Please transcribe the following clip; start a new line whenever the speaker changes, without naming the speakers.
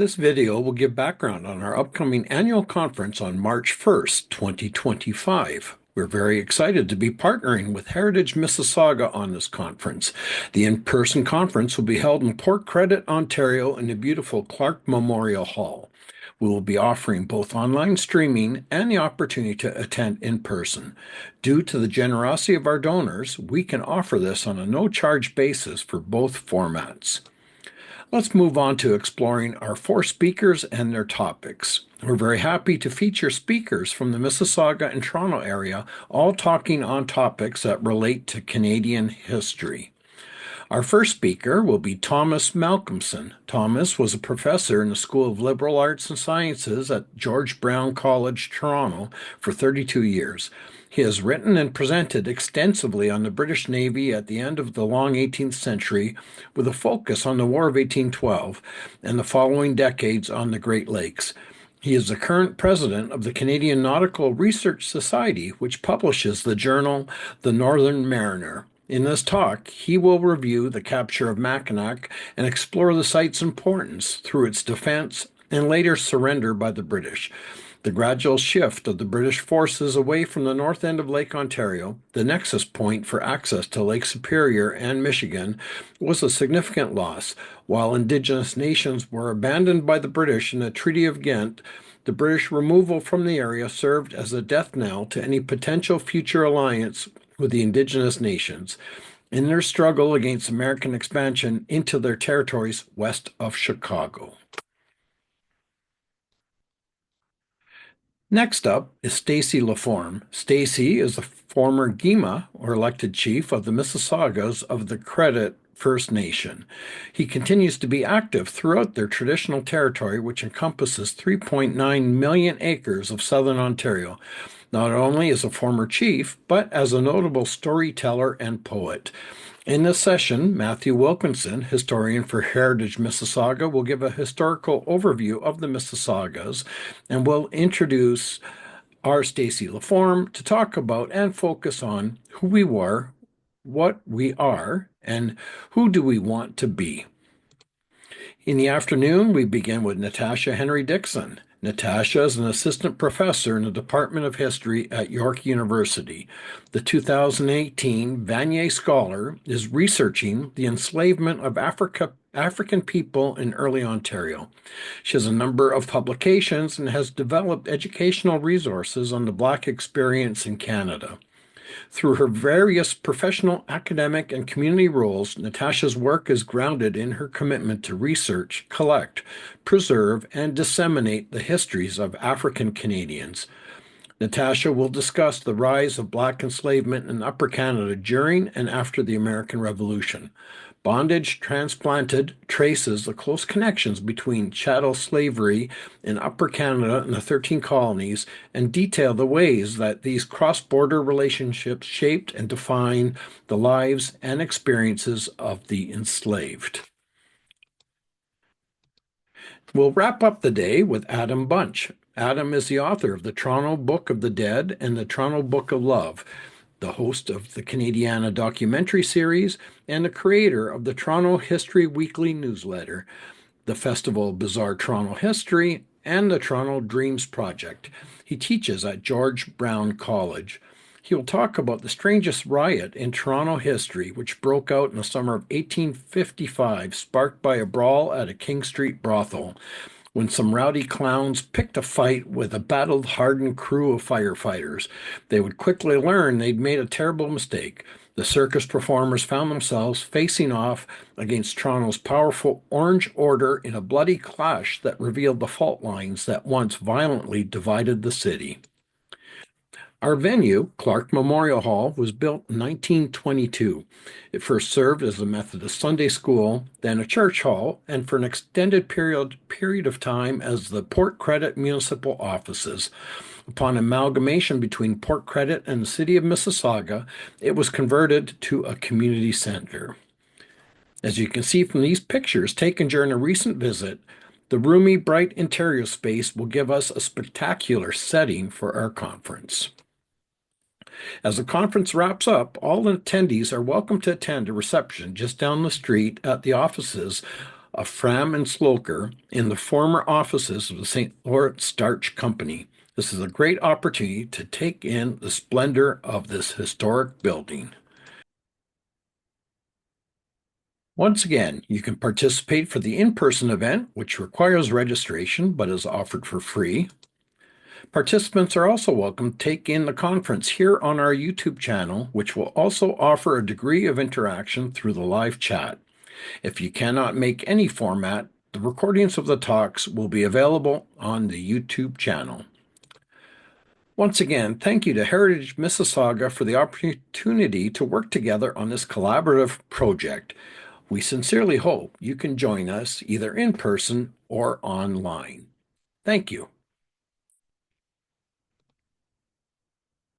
This video will give background on our upcoming annual conference on March 1st, 2025. We're very excited to be partnering with Heritage Mississauga on this conference. The in-person conference will be held in Port Credit, Ontario in the beautiful Clark Memorial Hall. We will be offering both online streaming and the opportunity to attend in person. Due to the generosity of our donors, we can offer this on a no-charge basis for both formats. Let's move on to exploring our four speakers and their topics. We're very happy to feature speakers from the Mississauga and Toronto area, all talking on topics that relate to Canadian history. Our first speaker will be Thomas Malcolmson. Thomas was a professor in the School of Liberal Arts and Sciences at George Brown College, Toronto, for 32 years. He has written and presented extensively on the British Navy at the end of the long 18th century, with a focus on the War of 1812 and the following decades on the Great Lakes. He is the current president of the Canadian Nautical Research Society, which publishes the journal The Northern Mariner. In this talk, he will review the capture of Mackinac and explore the site's importance through its defense and later surrender by the British. The gradual shift of the British forces away from the north end of Lake Ontario, the nexus point for access to Lake Superior and Michigan, was a significant loss. While Indigenous nations were abandoned by the British in the Treaty of Ghent, the British removal from the area served as a death knell to any potential future alliance with the Indigenous nations in their struggle against American expansion into their territories west of Chicago. Next up is Stacy Laforme. Stacy is the former Gima, or elected chief, of the Mississaugas of the Credit First Nation. He continues to be active throughout their traditional territory, which encompasses 3.9 million acres of southern Ontario, not only as a former chief, but as a notable storyteller and poet. In this session, Matthew Wilkinson, historian for Heritage Mississauga, will give a historical overview of the Mississaugas and will introduce our Stacy Laforme to talk about and focus on who we were, what we are, and who do we want to be. In the afternoon, we begin with Natasha Henry Dixon. Natasha is an assistant professor in the Department of History at York University. The 2018 Vanier Scholar is researching the enslavement of African people in early Ontario. She has a number of publications and has developed educational resources on the Black experience in Canada. Through her various professional, academic, and community roles, Natasha's work is grounded in her commitment to research, collect, preserve, and disseminate the histories of African Canadians. Natasha will discuss the rise of Black enslavement in Upper Canada during and after the American Revolution. Bondage Transplanted traces the close connections between chattel slavery in Upper Canada and the 13 colonies and detail the ways that these cross-border relationships shaped and defined the lives and experiences of the enslaved. We'll wrap up the day with Adam Bunch. Adam is the author of the Toronto Book of the Dead and the Toronto Book of Love, the host of the Canadiana documentary series, and the creator of the Toronto History Weekly newsletter, the Festival of Bizarre Toronto History, and the Toronto Dreams Project. He teaches at George Brown College. He will talk about the strangest riot in Toronto history, which broke out in the summer of 1855, sparked by a brawl at a King Street brothel, when some rowdy clowns picked a fight with a battle-hardened crew of firefighters. They would quickly learn they'd made a terrible mistake. The circus performers found themselves facing off against Toronto's powerful Orange Order in a bloody clash that revealed the fault lines that once violently divided the city. Our venue, Clark Memorial Hall, was built in 1922. It first served as a Methodist Sunday school, then a church hall, and for an extended period of time as the Port Credit municipal offices. Upon amalgamation between Port Credit and the city of Mississauga, it was converted to a community center. As you can see from these pictures taken during a recent visit, the roomy, bright interior space will give us a spectacular setting for our conference. As the conference wraps up, all attendees are welcome to attend a reception just down the street at the offices of Fram and Sloker in the former offices of the St. Lawrence Starch Company. This is a great opportunity to take in the splendor of this historic building. Once again, you can participate for the in-person event, which requires registration but is offered for free. Participants are also welcome to take in the conference here on our YouTube channel, which will also offer a degree of interaction through the live chat. If you cannot make any format, the recordings of the talks will be available on the YouTube channel. Once again, thank you to Heritage Mississauga for the opportunity to work together on this collaborative project. We sincerely hope you can join us either in person or online. Thank you.